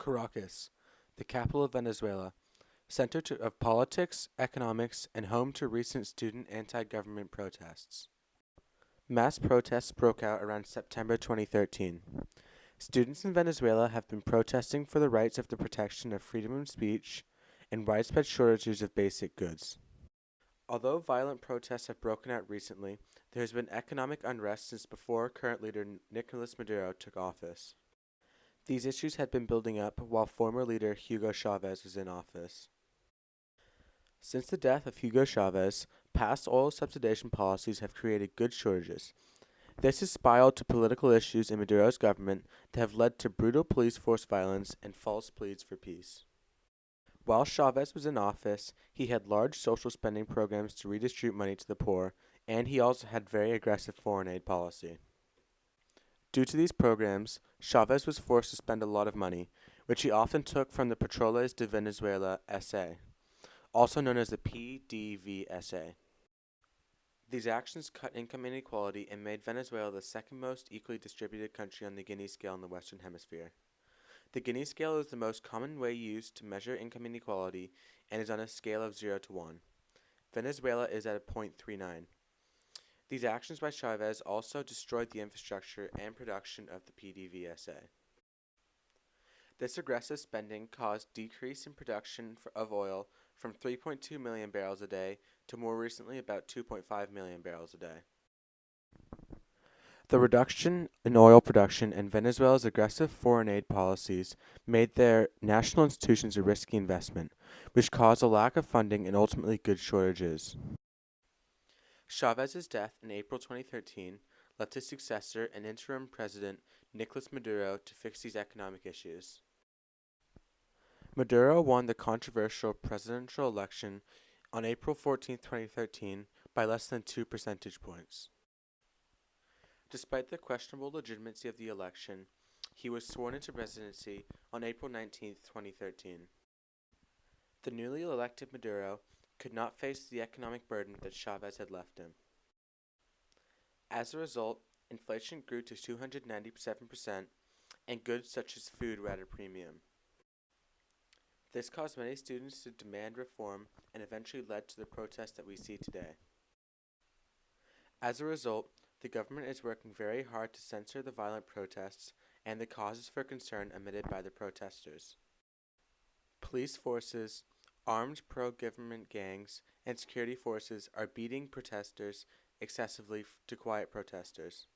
Caracas, the capital of Venezuela, of politics, economics, and home to recent student anti-government protests. Mass protests broke out around September 2013. Students in Venezuela have been protesting for the rights of the protection of freedom of speech and widespread shortages of basic goods. Although violent protests have broken out recently, there has been economic unrest since before current leader Nicolas Maduro took office. These issues had been building up while former leader Hugo Chavez was in office. Since the death of Hugo Chavez, past oil subsidization policies have created goods shortages. This has spiraled to political issues in Maduro's government that have led to brutal police force violence and false pleas for peace. While Chavez was in office, he had large social spending programs to redistribute money to the poor, and he also had very aggressive foreign aid policy. Due to these programs, Chavez was forced to spend a lot of money, which he often took from the Petroles de Venezuela S.A., also known as the PDVSA. These actions cut income inequality and made Venezuela the second most equally distributed country on the Gini scale in the Western Hemisphere. The Gini scale is the most common way used to measure income inequality and is on a scale of 0 to 1. Venezuela is at a 0.39. These actions by Chavez also destroyed the infrastructure and production of the PDVSA. This aggressive spending caused decrease in production of oil from 3.2 million barrels a day to more recently about 2.5 million barrels a day. The reduction in oil production and Venezuela's aggressive foreign aid policies made their national institutions a risky investment, which caused a lack of funding and ultimately goods shortages. Chavez's death in April 2013 led his successor and interim president Nicolas Maduro to fix these economic issues. Maduro won the controversial presidential election on April 14, 2013 by less than 2 percentage points. Despite the questionable legitimacy of the election, he was sworn into presidency on April 19, 2013. The newly elected Maduro could not face the economic burden that Chavez had left him. As a result, inflation grew to 297%, and goods such as food were at a premium. This caused many students to demand reform and eventually led to the protests that we see today. As a result, the government is working very hard to censor the violent protests and the causes for concern emitted by the protesters. Police forces, armed pro-government gangs, and security forces are beating protesters excessively to quiet protesters,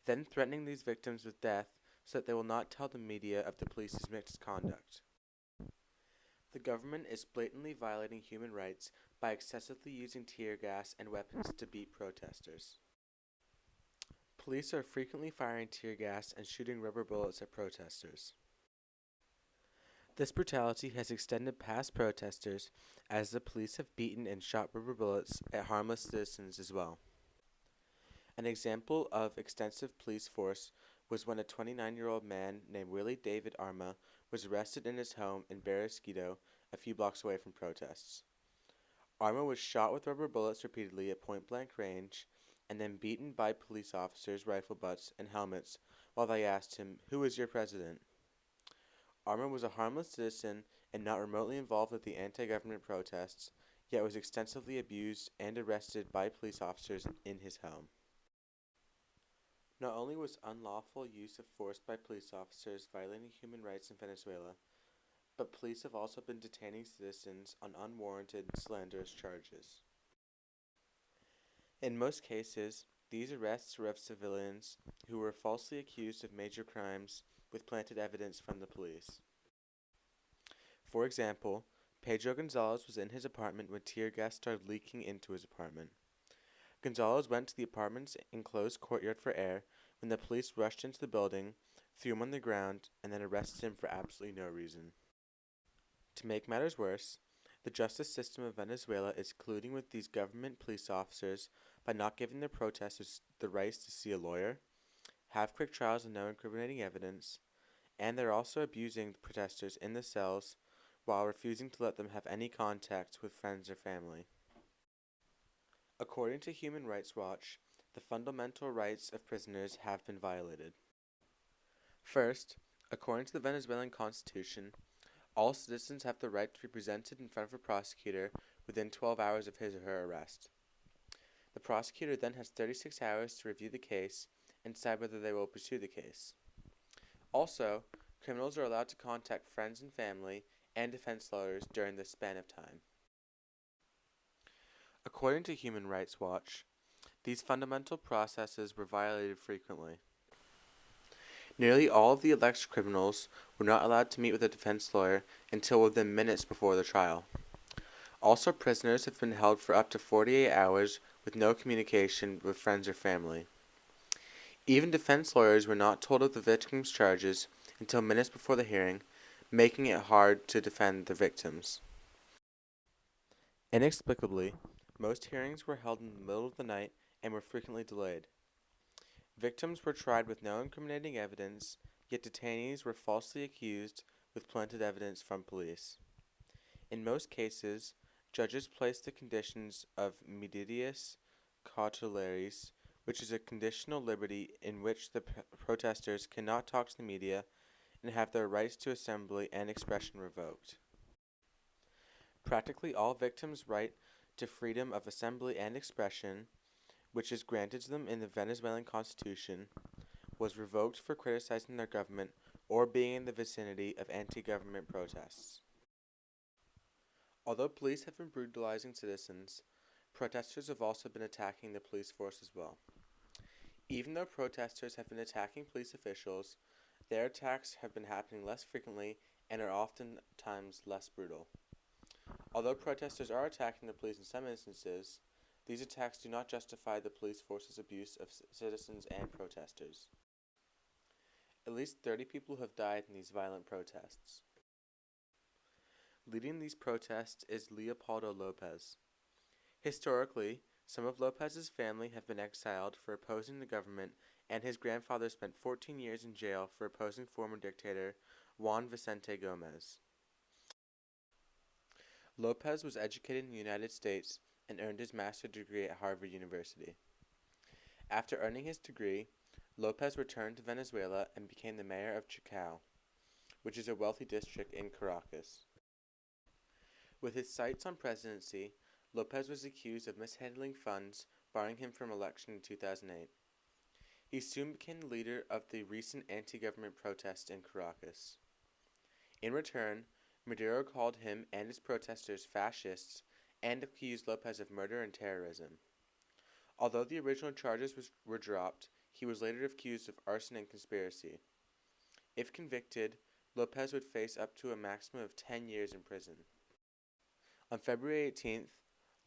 then threatening these victims with death so that they will not tell the media of the police's misconduct. The government is blatantly violating human rights by excessively using tear gas and weapons to beat protesters. Police are frequently firing tear gas and shooting rubber bullets at protesters. This brutality has extended past protesters, as the police have beaten and shot rubber bullets at harmless citizens as well. An example of extensive police force was when a 29-year-old man named Willie David Arma was arrested in his home in Barranquilla, a few blocks away from protests. Arma was shot with rubber bullets repeatedly at point-blank range and then beaten by police officers' rifle butts and helmets while they asked him, "Who is your president?" Arma was a harmless citizen and not remotely involved with the anti-government protests, yet was extensively abused and arrested by police officers in his home. Not only was unlawful use of force by police officers violating human rights in Venezuela, but police have also been detaining citizens on unwarranted, slanderous charges. In most cases, these arrests were of civilians who were falsely accused of major crimes with planted evidence from the police. For example, Pedro Gonzalez was in his apartment when tear gas started leaking into his apartment. Gonzalez went to the apartment's enclosed courtyard for air when the police rushed into the building, threw him on the ground, and then arrested him for absolutely no reason. To make matters worse, the justice system of Venezuela is colluding with these government police officers by not giving the protesters the rights to see a lawyer, have quick trials and no incriminating evidence, and they're also abusing the protesters in the cells while refusing to let them have any contact with friends or family. According to Human Rights Watch, the fundamental rights of prisoners have been violated. First, According to the Venezuelan Constitution, all citizens have the right to be presented in front of a prosecutor within 12 hours of his or her arrest. The prosecutor then has 36 hours to review the case and decide whether they will pursue the case. Also, criminals are allowed to contact friends and family and defense lawyers during this span of time. According to Human Rights Watch, these fundamental processes were violated frequently. Nearly all of the alleged criminals were not allowed to meet with a defense lawyer until within minutes before the trial. Also, prisoners have been held for up to 48 hours with no communication with friends or family. Even defense lawyers were not told of the victims' charges until minutes before the hearing, making it hard to defend the victims. Inexplicably, most hearings were held in the middle of the night and were frequently delayed. Victims were tried with no incriminating evidence, yet detainees were falsely accused with planted evidence from police. In most cases, judges placed the conditions of medidas cautelares, which is a conditional liberty in which the protesters cannot talk to the media and have their rights to assembly and expression revoked. Practically all victims' right to freedom of assembly and expression, which is granted to them in the Venezuelan Constitution, was revoked for criticizing their government or being in the vicinity of anti-government protests. Although police have been brutalizing citizens, protesters have also been attacking the police force as well. Even though protesters have been attacking police officials, their attacks have been happening less frequently and are oftentimes less brutal. Although protesters are attacking the police in some instances, these attacks do not justify the police force's abuse of citizens and protesters. At least 30 people have died in these violent protests. Leading these protests is Leopoldo Lopez. Historically, some of Lopez's family have been exiled for opposing the government, and his grandfather spent 14 years in jail for opposing former dictator Juan Vicente Gomez. Lopez was educated in the United States and earned his master's degree at Harvard University. After earning his degree, Lopez returned to Venezuela and became the mayor of Chacao, which is a wealthy district in Caracas. With his sights on presidency, Lopez was accused of mishandling funds, barring him from election in 2008. He soon became the leader of the recent anti-government protests in Caracas. In return, Maduro called him and his protesters fascists and accused Lopez of murder and terrorism. Although the original charges were dropped, he was later accused of arson and conspiracy. If convicted, Lopez would face up to a maximum of 10 years in prison. On February 18th,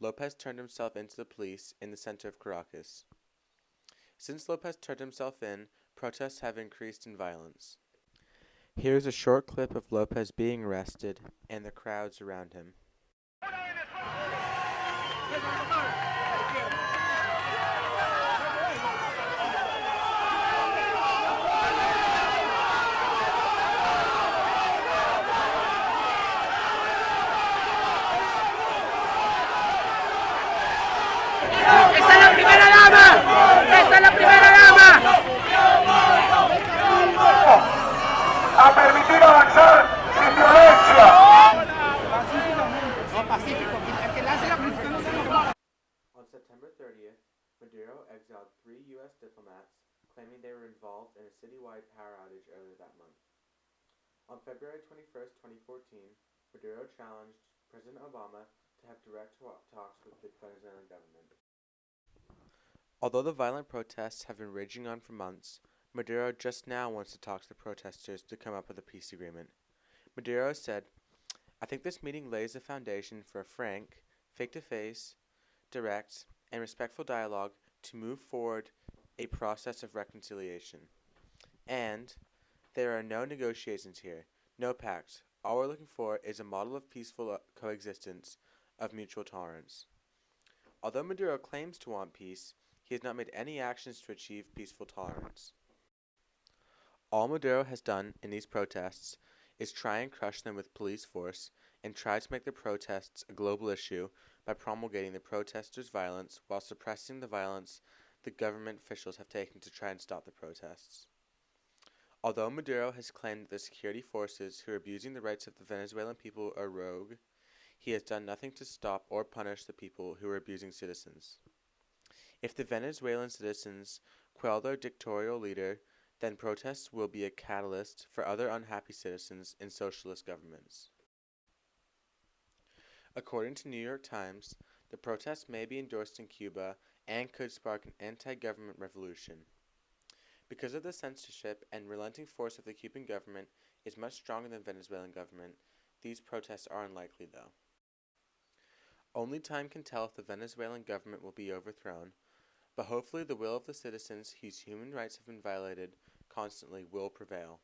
Lopez turned himself into the police in the center of Caracas. Since Lopez turned himself in, protests have increased in violence. Here's a short clip of Lopez being arrested and the crowds around him. ¡Esa es la primera dama! ¡Esa es la primera dama! A permitir avanzar sin violencia. On September 30th, Maduro exiled 3 U.S. diplomats, claiming they were involved in a citywide power outage earlier that month. On February 21st, 2014, Maduro challenged President Obama to have direct talks with the Venezuelan government. Although the violent protests have been raging on for months, Maduro just now wants to talk to the protesters to come up with a peace agreement. Maduro said, "I think this meeting lays the foundation for a frank, face-to-face, direct, and respectful dialogue to move forward a process of reconciliation. And there are no negotiations here, no pact. All we're looking for is a model of peaceful coexistence, of mutual tolerance." Although Maduro claims to want peace, he has not made any actions to achieve peaceful tolerance. All Maduro has done in these protests is try and crush them with police force and try to make the protests a global issue by promulgating the protesters' violence while suppressing the violence the government officials have taken to try and stop the protests. Although Maduro has claimed that the security forces who are abusing the rights of the Venezuelan people are rogue, he has done nothing to stop or punish the people who are abusing citizens. If the Venezuelan citizens quell their dictatorial leader, then protests will be a catalyst for other unhappy citizens in socialist governments. According to New York Times, the protests may be endorsed in Cuba and could spark an anti-government revolution. Because of the censorship and relenting force of the Cuban government is much stronger than the Venezuelan government, these protests are unlikely though. Only time can tell if the Venezuelan government will be overthrown, but hopefully the will of the citizens whose human rights have been violated constantly will prevail.